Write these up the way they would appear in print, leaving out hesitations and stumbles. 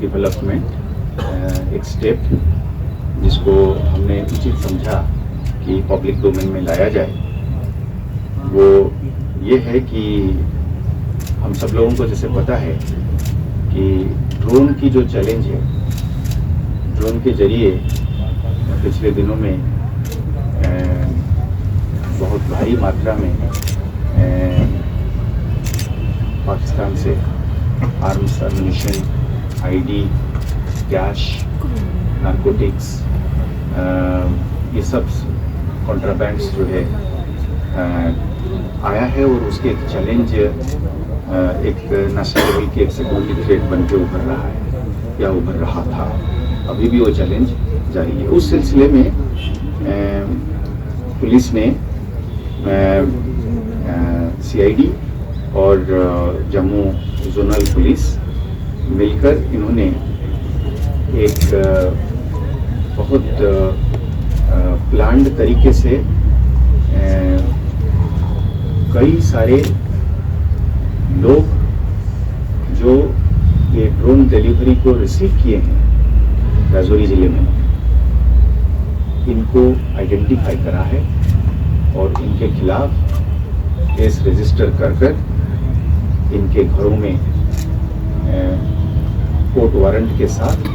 Development एक step जिसको हमने उचित समझा कि पब्लिक डोमेन में लाया जाए, वो ये है कि हम सब लोगों को जैसे पता है कि ड्रोन की जो चैलेंज है, ड्रोन के जरिए पिछले दिनों में बहुत भारी मात्रा में पाकिस्तान से arms, ammunition, ID, cash, narcotics, ये सब कॉन्ट्राबैंड्स जो है आया है और उसके एक चैलेंज एक नेशनल लेवल की एक सिक्योरिटी थ्रेट बन के उभर रहा है या उभर रहा था। अभी भी वो चैलेंज जारी है। उस सिलसिले में पुलिस ने सीआईडी और जम्मू जोनल पुलिस मिलकर इन्होंने एक बहुत प्लान्ड तरीके से कई सारे लोग जो ये ड्रोन डिलीवरी को रिसीव किए हैं राजौरी जिले में, इनको आइडेंटिफाई करा है और इनके खिलाफ केस रजिस्टर कर इनके घरों में कोर्ट वारंट के साथ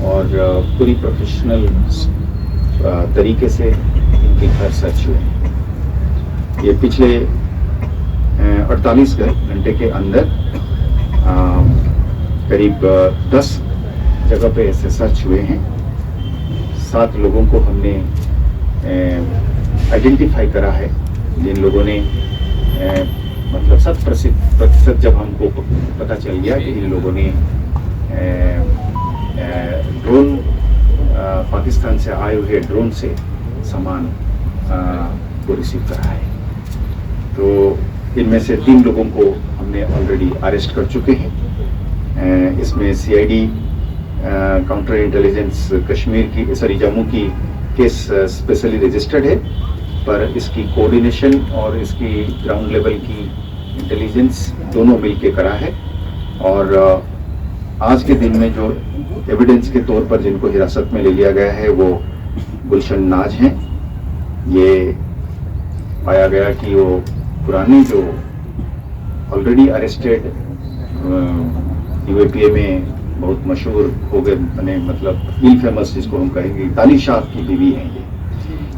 और पूरी प्रोफेशनल तरीके से इनके घर सर्च हुए। ये पिछले 48 घंटे के अंदर करीब 10 जगह पे ऐसे सर्च हुए हैं। 7 लोगों को हमने आइडेंटिफाई करा है, जिन लोगों ने मतलब 100% जब हमको पता चल गया कि इन लोगों ने ड्रोन पाकिस्तान से आए हुए ड्रोन से सामान को रिसीव करा है। तो इनमें से 3 लोगों को हमने ऑलरेडी अरेस्ट कर चुके हैं। इसमें सीआईडी काउंटर इंटेलिजेंस कश्मीर की जम्मू की केस स्पेशली रजिस्टर्ड है, पर इसकी कोऑर्डिनेशन और इसकी ग्राउंड लेवल की इंटेलिजेंस दोनों मिलके करा है। और आज के दिन में जो एविडेंस के तौर पर जिनको हिरासत में ले लिया गया है वो गुलशन नाज हैं। ये पाया गया कि वो पुराने जो ऑलरेडी अरेस्टेड यूएपीए में बहुत मशहूर हो गए, मतलब इल फेमस जिसको हम कहेंगे, तानीशाह की बीवी हैं ये।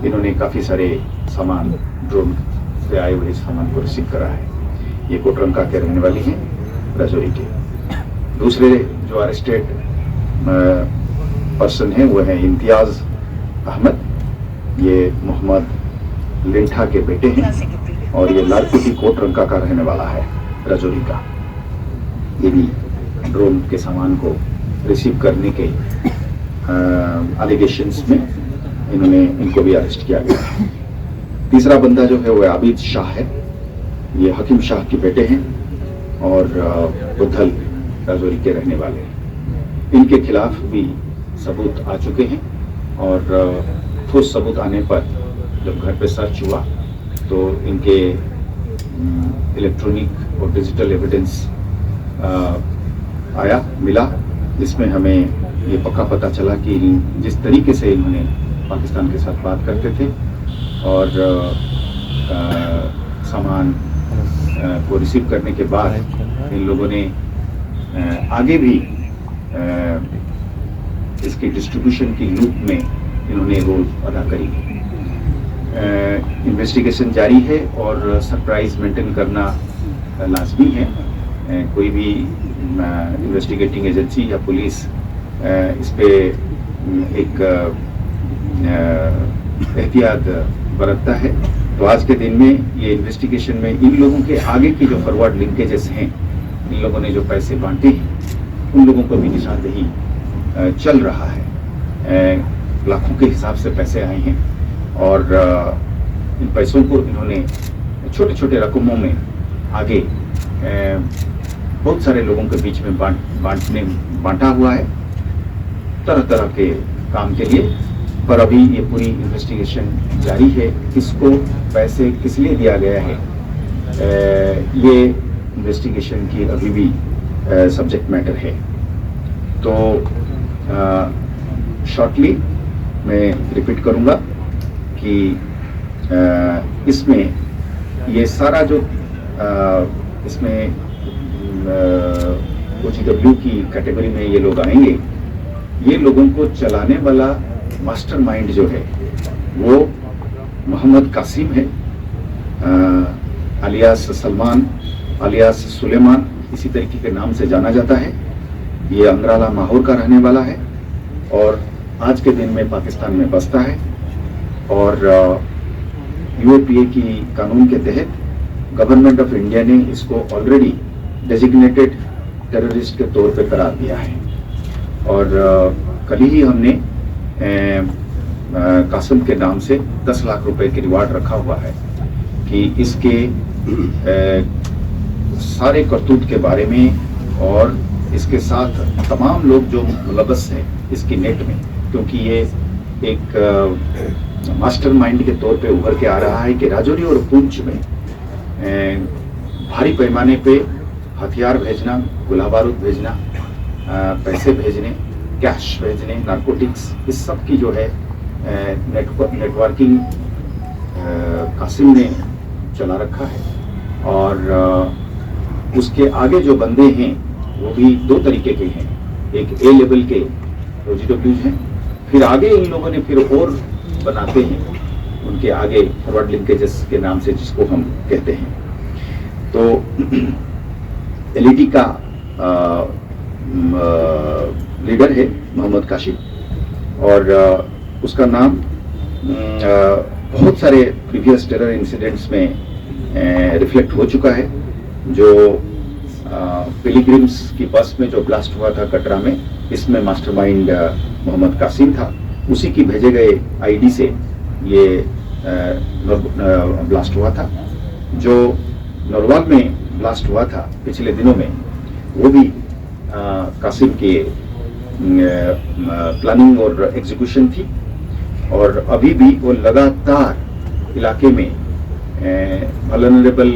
इन्होंने काफ़ी सारे सामान ड्रोन से आए हुए सामान को रिसीव करा है। ये कोटरंका के रहने वाली हैं, राजौरी के। दूसरे जो अरेस्टेड पर्सन हैं वो हैं इम्तियाज अहमद। ये मोहम्मद लिंठा के बेटे हैं और ये लालकोटी कोटरंका का रहने वाला है, राजौरी का। ये भी ड्रोन के सामान को रिसीव करने के एलिगेशंस में इनको भी अरेस्ट किया गया है। तीसरा बंदा जो है वो आबिद शाह है। ये हकीम शाह के बेटे हैं और बुद्धल राजौरी के रहने वाले हैं। इनके खिलाफ भी सबूत आ चुके हैं और ठोस सबूत आने पर जब घर पे सर्च हुआ तो इनके इलेक्ट्रॉनिक और डिजिटल एविडेंस मिला, जिसमें हमें ये पक्का पता चला कि जिस तरीके से इन्होंने पाकिस्तान के साथ बात करते थे और सामान को रिसीव करने के बाद इन लोगों ने आगे भी इसकी डिस्ट्रीब्यूशन की लूप में इन्होंने रोल अदा करी। इन्वेस्टिगेशन जारी है और सरप्राइज मेंटेन करना लाजमी है। कोई भी इन्वेस्टिगेटिंग एजेंसी या पुलिस इस पे एक एहतियात बरतता है। तो आज के दिन में ये इन्वेस्टिगेशन में इन लोगों के आगे की जो फॉरवर्ड लिंकेजेस हैं, इन लोगों ने जो पैसे बांटे हैं उन लोगों को भी निशानदेही चल रहा है। लाखों के हिसाब से पैसे आए हैं और इन पैसों को इन्होंने छोटे छोटे रकमों में आगे बहुत सारे लोगों के बीच में बांटा हुआ है तरह तरह के काम के लिए। पर अभी ये पूरी इन्वेस्टिगेशन जारी है। किसको पैसे किस लिए दिया गया है, ये इन्वेस्टिगेशन की अभी भी सब्जेक्ट मैटर है। तो शॉर्टली मैं रिपीट करूंगा कि इसमें ये सारा जो इसमें OGW की कैटेगरी में ये लोग आएंगे, ये लोगों को चलाने वाला मास्टरमाइंड जो है वो मोहम्मद कासिम है, अलियास सलमान, अलियास सुलेमान, इसी तरीके के नाम से जाना जाता है। ये अंगराला माहौर का रहने वाला है और आज के दिन में पाकिस्तान में बसता है और UAPA की कानून के तहत गवर्नमेंट ऑफ इंडिया ने इसको ऑलरेडी डेजिग्नेटेड टेररिस्ट के तौर पे करार दिया है। और कल ही हमने कासिम के नाम से 10 लाख रुपए की रिवार्ड रखा हुआ है कि इसके सारे करतूत के बारे में और इसके साथ तमाम लोग जो मुलव्वस हैं इसकी नेट में, क्योंकि ये एक मास्टरमाइंड के तौर पे उभर के आ रहा है कि राजौरी और पुंछ में भारी पैमाने पे हथियार भेजना, गोला बारूद भेजना, पैसे भेजने, कैश भेजने, नारकोटिक्स, इस सब की जो है नेटवर्किंग कासिम ने चला रखा है। और उसके आगे जो बंदे हैं वो भी दो तरीके के हैं, एक A लेवल के OGWs हैं, फिर आगे इन लोगों ने फिर और बनाते हैं उनके आगे फॉरवर्ड लिंकेजेस के नाम से, जिसको हम कहते हैं। तो LET का लीडर है मोहम्मद कासिम और उसका नाम बहुत सारे प्रीवियस टेरर इंसिडेंट्स में रिफ्लेक्ट हो चुका है। जो पिलग्रिम्स की बस में जो ब्लास्ट हुआ था कटरा में, इसमें मास्टरमाइंड मोहम्मद कासिम था, उसी की भेजे गए ID से ये ब्लास्ट हुआ था। जो नरवाल में ब्लास्ट हुआ था पिछले दिनों में, वो भी कासिम के प्लानिंग और एग्जीक्यूशन थी। और अभी भी वो लगातार इलाके में वल्नरेबल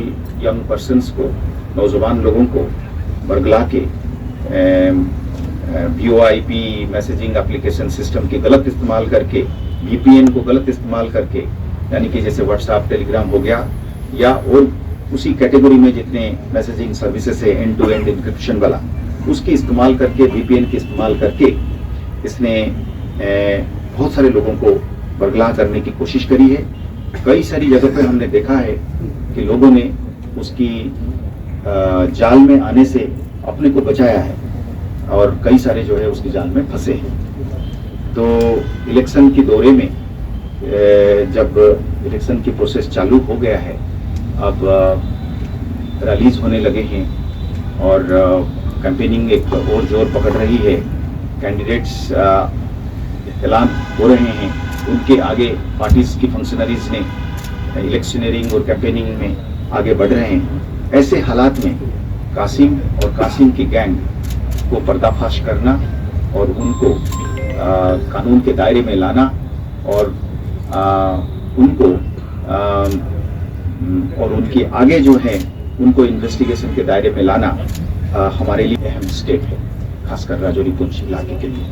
यंग पर्सन्स को, नौजवान लोगों को बरगला के VoIP मैसेजिंग एप्लीकेशन सिस्टम की गलत इस्तेमाल करके, VPN को गलत इस्तेमाल करके, यानी कि जैसे व्हाट्सएप, टेलीग्राम हो गया, या और उसी कैटेगरी में जितने मैसेजिंग सर्विसेज है एंड टू एंड इंक्रिप्शन वाला, उसकी इस्तेमाल करके, VPN की इस्तेमाल करके इसने बहुत सारे लोगों को बरगला करने की कोशिश करी है। कई सारी जगह पे हमने देखा है कि लोगों ने उसकी जाल में आने से अपने को बचाया है और कई सारे जो है उसकी जाल में फंसे हैं। तो इलेक्शन की दौरे में जब इलेक्शन की प्रोसेस चालू हो गया है, अब रैलीज होने लगे हैं और कैंपेनिंग एक और जोर पकड़ रही है, कैंडिडेट्स ऐलान हो रहे हैं, उनके आगे पार्टीज की फंक्शनरीज ने इलेक्शनरिंग और कैंपेनिंग में आगे बढ़ रहे हैं। ऐसे हालात में कासिम और कासिम की गैंग को पर्दाफाश करना और उनको कानून के दायरे में लाना और उनको और उनके आगे जो है उनको इन्वेस्टिगेशन के दायरे में लाना हमारे लिए अहम स्टेप है, खासकर राजौरी पुंछ इलाके के लिए।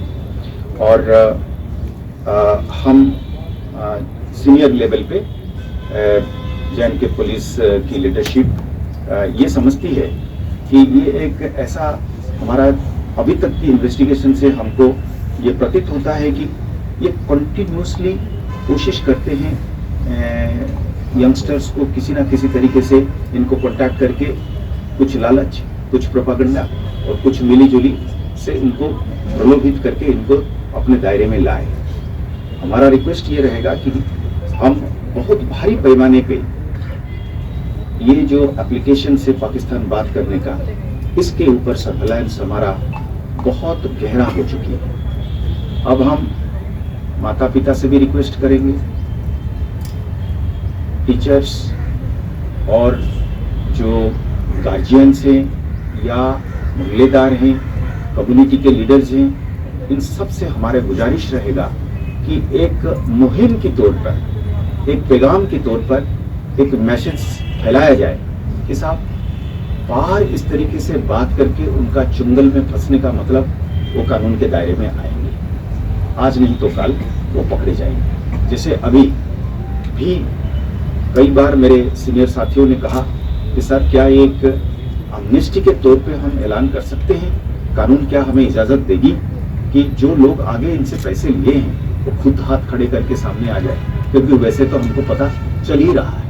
और हम सीनियर लेवल पे JNK पुलिस की लीडरशिप ये समझती है कि ये एक ऐसा, हमारा अभी तक की इन्वेस्टिगेशन से हमको ये प्रतीत होता है कि ये कंटिन्यूसली कोशिश करते हैं यंगस्टर्स को किसी ना किसी तरीके से इनको कांटेक्ट करके कुछ लालच, कुछ प्रोपागेंडा और कुछ मिलीजुली से इनको प्रलोभित करके इनको अपने दायरे में लाए। हमारा रिक्वेस्ट ये रहेगा कि हम बहुत भारी पैमाने पे ये जो एप्लीकेशन से पाकिस्तान बात करने का, इसके ऊपर सर्वेलांस हमारा बहुत गहरा हो चुकी है। अब हम माता पिता से भी रिक्वेस्ट करेंगे, टीचर्स और जो गार्जियंस हैं या मोहल्लेदार हैं, कम्युनिटी के लीडर्स हैं, इन सब से हमारे गुजारिश रहेगा कि एक मुहिम के तौर पर, एक पैगाम के तौर पर एक मैसेज फैलाया जाए कि साहब बाहर इस तरीके से बात करके उनका चुंगल में फंसने का मतलब वो कानून के दायरे में आएंगे। आज नहीं तो कल वो पकड़े जाएंगे। जैसे अभी भी कई बार मेरे सीनियर साथियों ने कहा कि सर क्या एक अमनेस्टी के तौर पे हम ऐलान कर सकते हैं, कानून क्या हमें इजाजत देगी कि जो लोग आगे इनसे पैसे लिए हैं वो खुद हाथ खड़े करके सामने आ जाए, क्योंकि वैसे तो हमको पता चल ही रहा है।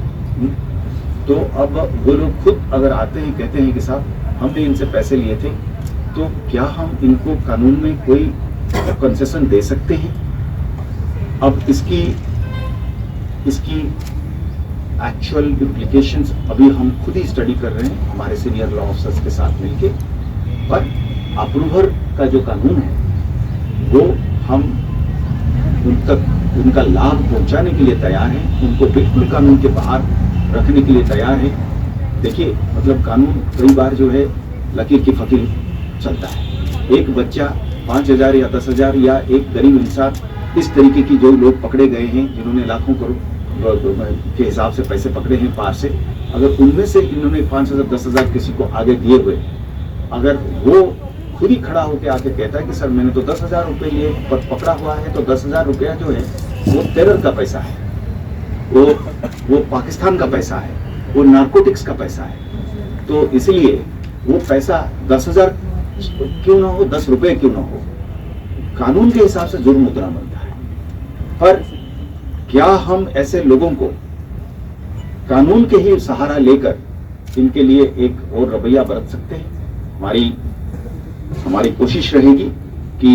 तो अब वो लोग खुद अगर आते हैं, कहते हैं कि साहब हमने इनसे पैसे लिए थे, तो क्या हम इनको कानून में कोई कंसेशन दे सकते हैं? अब इसकी एक्चुअल इम्प्लीकेशंस अभी हम खुद ही स्टडी कर रहे हैं हमारे सीनियर लॉ ऑफिसर्स के साथ मिलके। पर अप्रूवर का जो कानून है वो हम उन तक उनका लाभ पहुंचाने के लिए तैयार हैं, उनको बिल्कुल कानून के बाहर रखने के लिए तैयार हैं। देखिए मतलब कानून कई बार जो है लकीर की फकीर चलता है। एक बच्चा 5,000 या 10,000 या एक गरीब इंसान, इस तरीके की जो लोग पकड़े गए हैं जिन्होंने लाखों करोड़ के हिसाब से पैसे पकड़े हैं पार से, अगर उनमें से इन्होंने 5,000 10,000 किसी को आगे दिए हुए, अगर वो खुद ही खड़ा होकर आके कहता है कि सर मैंने तो 10,000 रुपये लिए पर पकड़ा हुआ है, तो 10,000 रुपया जो है वो टेरर का पैसा है, वो पाकिस्तान का पैसा है, वो नारकोटिक्स का पैसा है। तो इसलिए वो पैसा 10,000 क्यों ना हो, 10 रुपये क्यों ना हो, कानून के हिसाब से जुर्म उतना बनता है। पर क्या हम ऐसे लोगों को कानून के ही सहारा लेकर इनके लिए एक और रवैया बरत सकते हैं? हमारी कोशिश रहेगी कि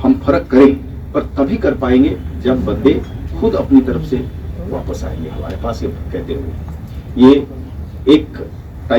हम फर्क करें, पर तभी कर पाएंगे जब बंदे खुद अपनी तरफ से वापस आएंगे हमारे पास। ये कहते हुए ये एक